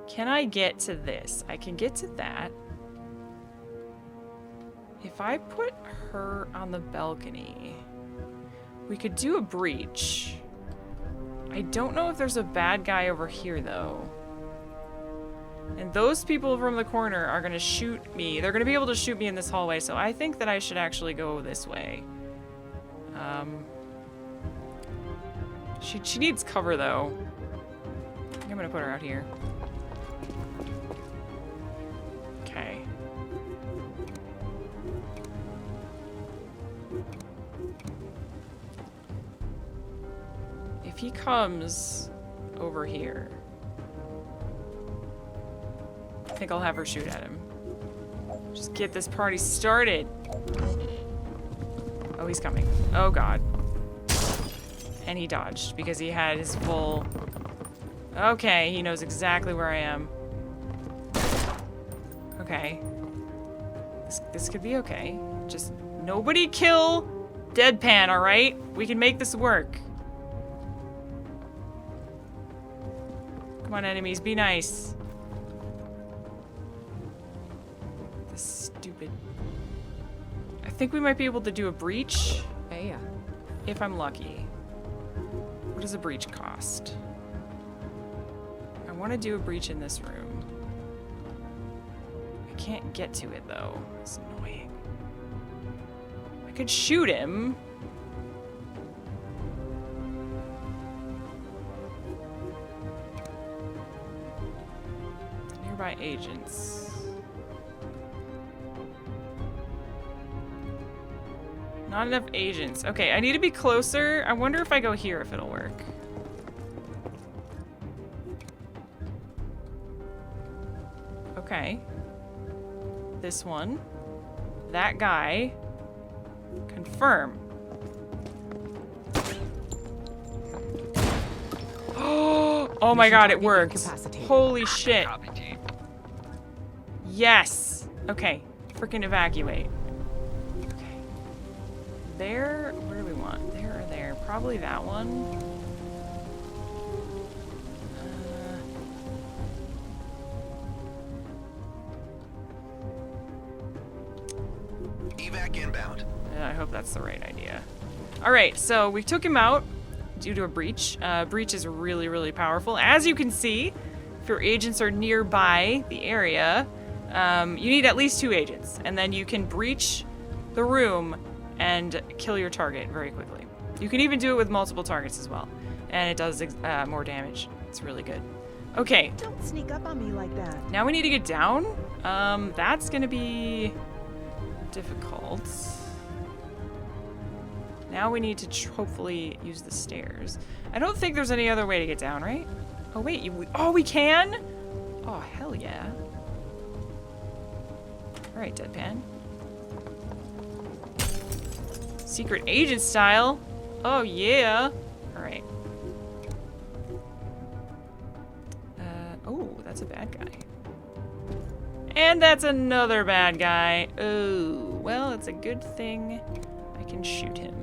Speaker 1: Can I get to this? I can get to that. If I put her on the balcony, we could do a breach. I don't know if there's a bad guy over here, though. And those people from the corner are going to shoot me. They're going to be able to shoot me in this hallway, so I think that I should actually go this way. She needs cover, though. I think I'm going to put her out here. Okay. If he comes over here, I think I'll have her shoot at him. Just get this party started. Oh, he's coming. Oh, God. And he dodged because he had his full... Okay, he knows exactly where I am. Okay. This could be okay. Just nobody kill Deadpan, alright? We can make this work. Come on, enemies, be nice. This stupid... I think we might be able to do a breach.
Speaker 5: Hey,
Speaker 1: If I'm lucky. What does a breach cost? I want to do a breach in this room. I can't get to it, though. It's annoying. I could shoot him. Nearby agents. Not enough agents. Okay, I need to be closer. I wonder if I go here if it'll work. Okay. This one. That guy. Confirm. Oh my god, it worked.
Speaker 5: incapacitated.
Speaker 1: Holy shit.
Speaker 2: Copy, team.
Speaker 1: Yes. Okay. Freaking evacuate. Okay. There. Where do we want? There or there? Probably that one.
Speaker 6: Evac inbound.
Speaker 1: I hope that's the right idea. Alright, so we took him out due to a breach. Breach is really, really powerful. As you can see, if your agents are nearby the area, you need at least 2 agents. And then you can breach the room and kill your target very quickly. You can even do it with multiple targets as well. And it does more damage. It's really good. Okay,
Speaker 3: Don't sneak up on me like that.
Speaker 1: now we need to get down. That's gonna be difficult. Now we need to hopefully use the stairs. I don't think there's any other way to get down, right? Oh wait, we can? Oh, hell yeah. Alright, Deadpan. Secret agent style? Oh yeah. Alright. Oh, that's a bad guy. And that's another bad guy. Oh, well, it's a good thing I can shoot him.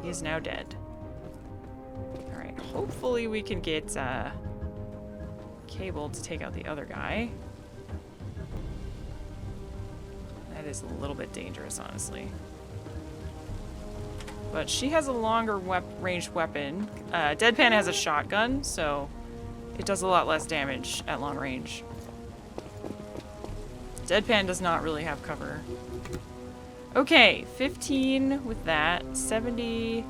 Speaker 1: He is now dead. Alright, hopefully we can get Cable to take out the other guy. That is a little bit dangerous, honestly. But she has a longer ranged weapon. Deadpan has a shotgun, so it does a lot less damage at long range. Deadpan does not really have cover. Okay, 15 with that. 70.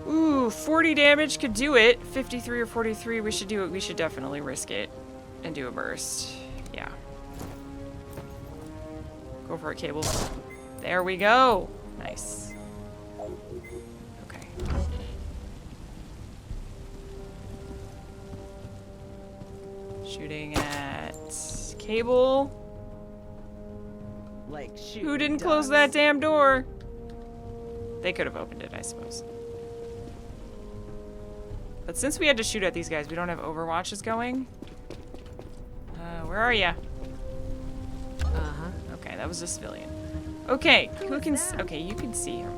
Speaker 1: Ooh, 40 damage could do it. 53 or 43, we should do it. We should definitely risk it and do a burst. Yeah. Go for it, Cable. There we go. Nice. Cable.
Speaker 3: Like shoot.
Speaker 1: Who didn't close that damn door? They could have opened it, I suppose. But since we had to shoot at these guys, we don't have overwatches going. Where are ya? Okay, that was a civilian. Okay, who can... Okay, you can see him.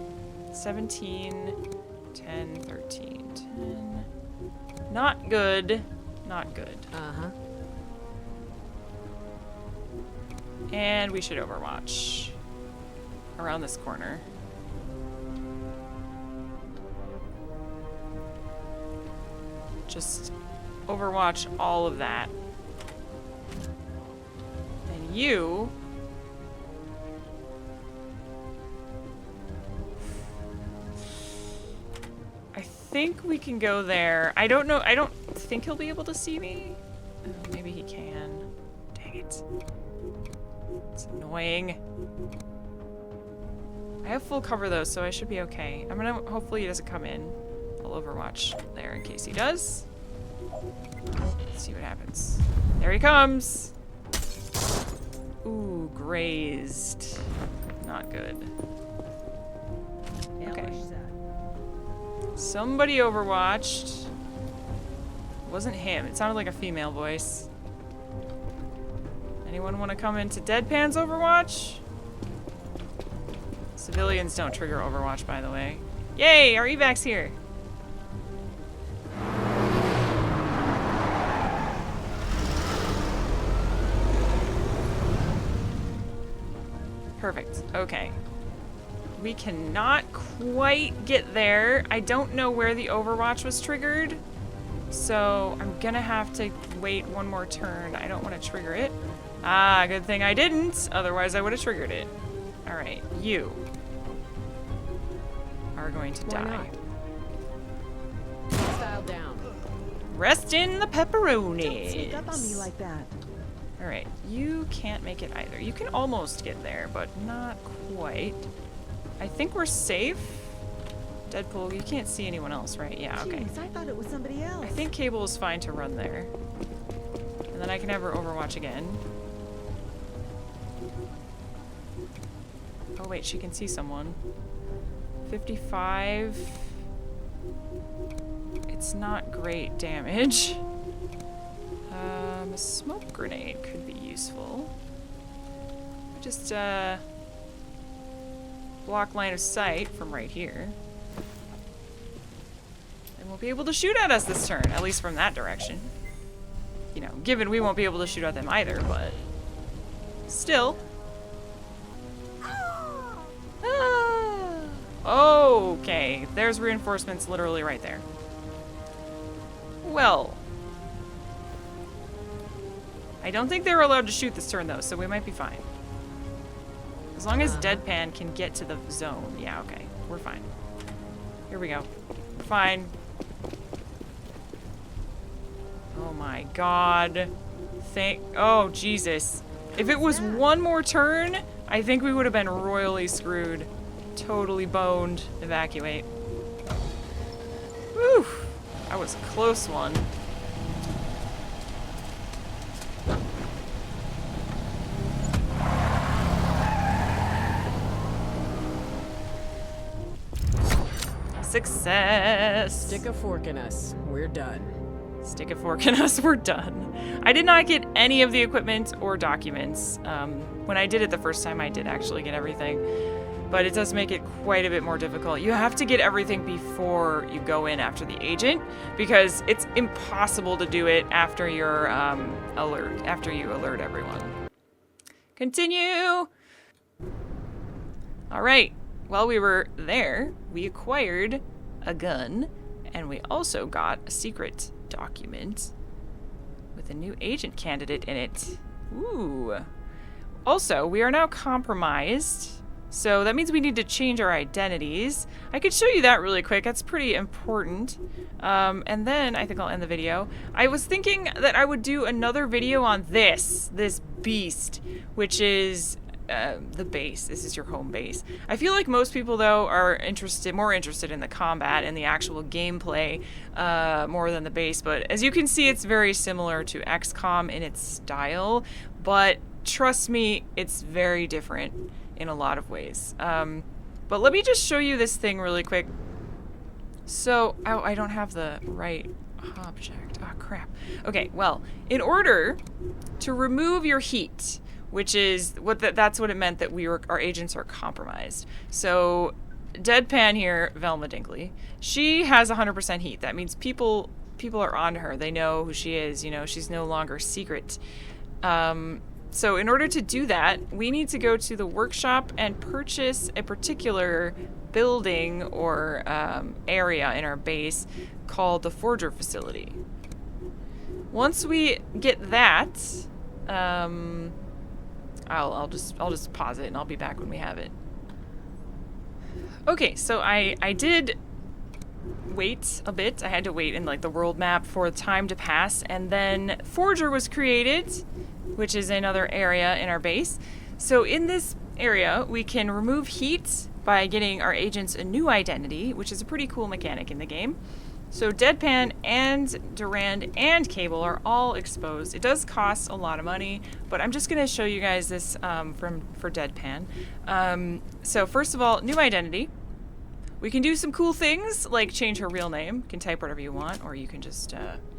Speaker 1: 17, 10, 13, 10. Not good. Not good. And we should overwatch. Around this corner. Just overwatch all of that. And you... I think we can go there. I don't know. I don't think he'll be able to see me. Maybe he can. Dang it. It's annoying. I have full cover though, so I should be okay. I'm gonna... Hopefully he doesn't come in. I'll overwatch there in case he does. Let's see what happens. There he comes! Ooh, grazed. Not good. Okay. Somebody overwatched. It wasn't him. It sounded like a female voice. Anyone want to come into Deadpan's overwatch? Civilians don't trigger overwatch, by the way. Yay! Our evac's here! Perfect. Okay. We cannot quite get there. I don't know where the overwatch was triggered. So I'm gonna have to wait one more turn. I don't want to trigger it. Ah, good thing I didn't. Otherwise I would have triggered it. Alright, you are going to die.
Speaker 5: Style down.
Speaker 1: Rest in the pepperonis.
Speaker 3: Don't sneak up on me like that.
Speaker 1: Alright, you can't make it either. You can almost get there, but not quite. I think we're safe. Deadpool, you can't see anyone else, right? Yeah, okay.
Speaker 3: Jeez, I thought it was somebody else.
Speaker 1: I think Cable is fine to run there. And then I can have her overwatch again. Oh wait, she can see someone. 55. It's not great damage. A smoke grenade could be useful. Just block line of sight from right here. They won't be able to shoot at us this turn, at least from that direction. You know, given we won't be able to shoot at them either, but still. Ah. Okay, there's reinforcements literally right there. Well, I don't think they're allowed to shoot this turn though, so we might be fine. As long as Deadpan can get to the zone. Yeah, okay. We're fine. Here we go. We're fine. Oh my god. Oh, Jesus. If it was one more turn, I think we would have been royally screwed. Totally boned. Evacuate. Whew. That was a close one. Success!
Speaker 5: Stick a fork in us. We're done.
Speaker 1: Stick a fork in us, we're done. I did not get any of the equipment or documents. When I did it the first time, I did actually get everything. But it does make it quite a bit more difficult. You have to get everything before you go in after the agent, because it's impossible to do it after your after you alert everyone. Continue! Alright. While we were there, we acquired a gun, and we also got a secret document with a new agent candidate in it. Ooh. Also, we are now compromised, so that means we need to change our identities. I could show you that really quick. That's pretty important. And then I think I'll end the video. I was thinking that I would do another video on this beast, which is the base. This is your home base. I feel like most people though are more interested in the combat and the actual gameplay more than the base, but as you can see, it's very similar to XCOM in its style, but trust me, it's very different in a lot of ways. But let me just show you this thing really quick. So, oh, I don't have the right object. Oh, crap. Okay, well, in order to remove your heat, which is that's what it meant that our agents are compromised. So, Deadpan here, Velma Dinkley, she has 100% heat. That means people are on her. They know who she is. You know, she's no longer secret. So in order to do that, we need to go to the workshop and purchase a particular building or area in our base called the Forger Facility. Once we get that, I'll just pause it and I'll be back when we have it. Okay, so I did wait a bit. I had to wait in like the world map for time to pass, and then Forger was created, which is another area in our base. So in this area, we can remove heat by getting our agents a new identity, which is a pretty cool mechanic in the game. So Deadpan and Durand and Cable are all exposed. It does cost a lot of money, but I'm just going to show you guys this for Deadpan. So first of all, new identity. We can do some cool things, like change her real name. You can type whatever you want, or you can just,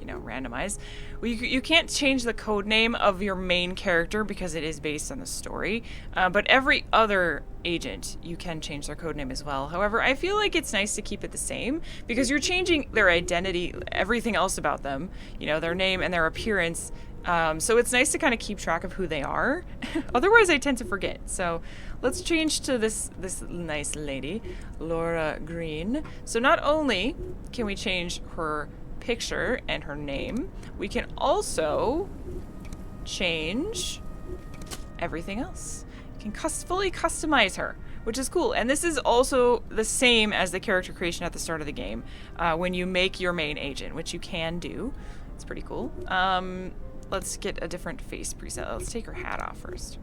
Speaker 1: randomize. You can't change the code name of your main character because it is based on the story, but every other agent, you can change their code name as well. However, I feel like it's nice to keep it the same because you're changing their identity, everything else about them, their name and their appearance. So it's nice to kind of keep track of who they are. Otherwise, I tend to forget. So let's change to this nice lady, Laura Green. So not only can we change her picture and her name, we can also change everything else. You can fully customize her, which is cool. And this is also the same as the character creation at the start of the game, when you make your main agent, which you can do. It's pretty cool. Let's get a different face preset. Let's take her hat off first.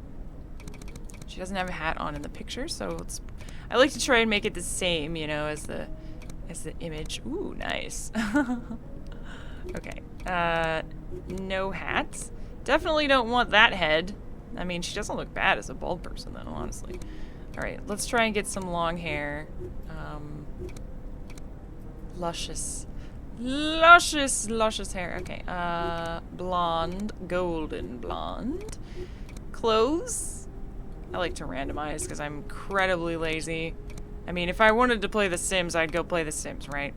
Speaker 1: She doesn't have a hat on in the picture, so I like to try and make it the same, as the image. Ooh, nice. Okay. No hat. Definitely don't want that head. I mean, she doesn't look bad as a bald person, then, honestly. All right, let's try and get some long hair. Luscious hair. Okay. Blonde, golden blonde. Clothes. I like to randomize because I'm incredibly lazy. I mean, if I wanted to play The Sims, I'd go play The Sims, right?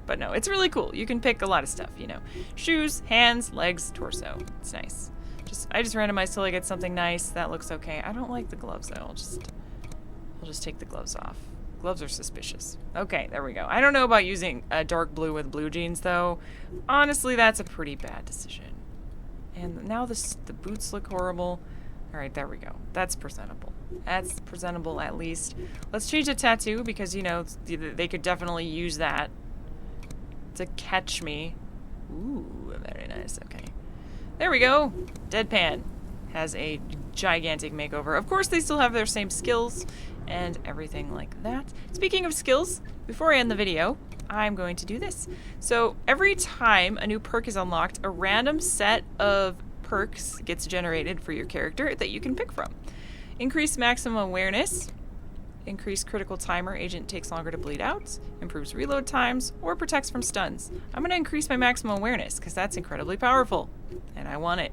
Speaker 1: But no, it's really cool. You can pick a lot of stuff, Shoes, hands, legs, torso. It's nice. I just randomize till I get something nice that looks okay. I don't like the gloves though. I'll just take the gloves off. Gloves are suspicious. Okay, there we go. I don't know about using a dark blue with blue jeans, though. Honestly, that's a pretty bad decision. And now the boots look horrible. All right, there we go. That's presentable. That's presentable, at least. Let's change the tattoo, because, they could definitely use that to catch me. Ooh, very nice. Okay. There we go. Deadpan has a gigantic makeover. Of course, they still have their same skills and everything like that. Speaking of skills, before I end the video, I'm going to do this. So every time a new perk is unlocked, a random set of perks gets generated for your character that you can pick from. Increase maximum awareness, increase critical timer, agent takes longer to bleed out, improves reload times, or protects from stuns. I'm going to increase my maximum awareness because that's incredibly powerful, and I want it.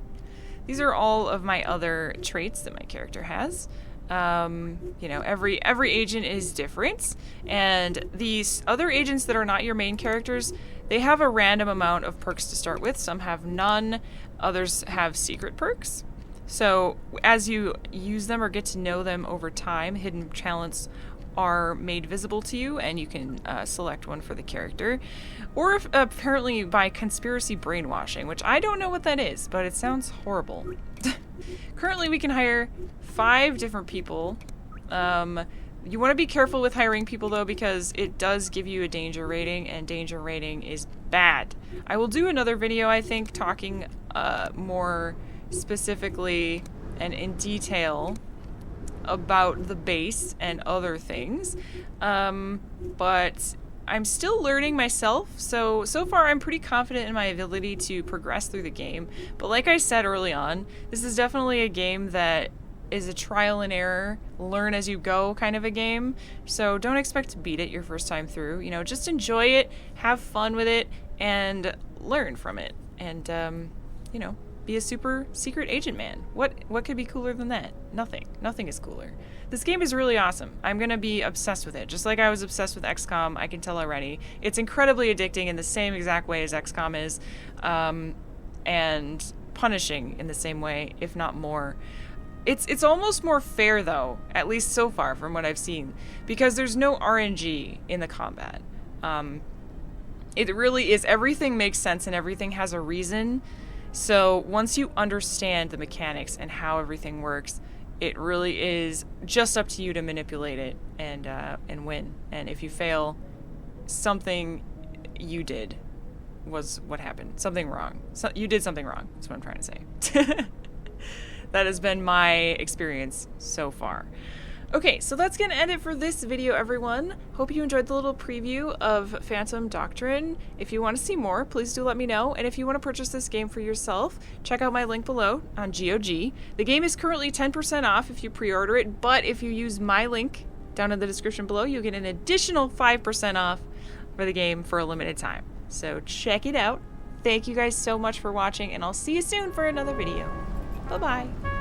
Speaker 1: These are all of my other traits that my character has. Every agent is different, and these other agents that are not your main characters, they have a random amount of perks to start with. Some have none, others have secret perks. So as you use them or get to know them over time, hidden talents are made visible to you, and you can select one for the character. Or apparently by conspiracy brainwashing, which I don't know what that is, but it sounds horrible. Currently we can hire 5 different people. You want to be careful with hiring people, though, because it does give you a danger rating, and danger rating is bad. I will do another video, I think, talking more specifically and in detail about the base and other things. But I'm still learning myself, so far I'm pretty confident in my ability to progress through the game. But like I said early on, this is definitely a game that is a trial and error, learn as you go kind of a game. So don't expect to beat it your first time through. You know, just enjoy it, have fun with it, and learn from it. And, you know, be a super secret agent man. What could be cooler than that? Nothing. Nothing is cooler. This game is really awesome. I'm gonna be obsessed with it. Just like I was obsessed with XCOM, I can tell already. It's incredibly addicting in the same exact way as XCOM is, and punishing in the same way, if not more. It's almost more fair though, at least so far from what I've seen, because there's no RNG in the combat. It really is, everything makes sense and everything has a reason. So once you understand the mechanics and how everything works, it really is just up to you to manipulate it and win. And if you fail, something you did was what happened. Something wrong. So you did something wrong. That's what I'm trying to say. That has been my experience so far. Okay, so that's going to end it for this video, everyone. Hope you enjoyed the little preview of Phantom Doctrine. If you want to see more, please do let me know. And if you want to purchase this game for yourself, check out my link below on GOG. The game is currently 10% off if you pre-order it, but if you use my link down in the description below, you'll get an additional 5% off for the game for a limited time. So check it out. Thank you guys so much for watching, and I'll see you soon for another video. Bye-bye.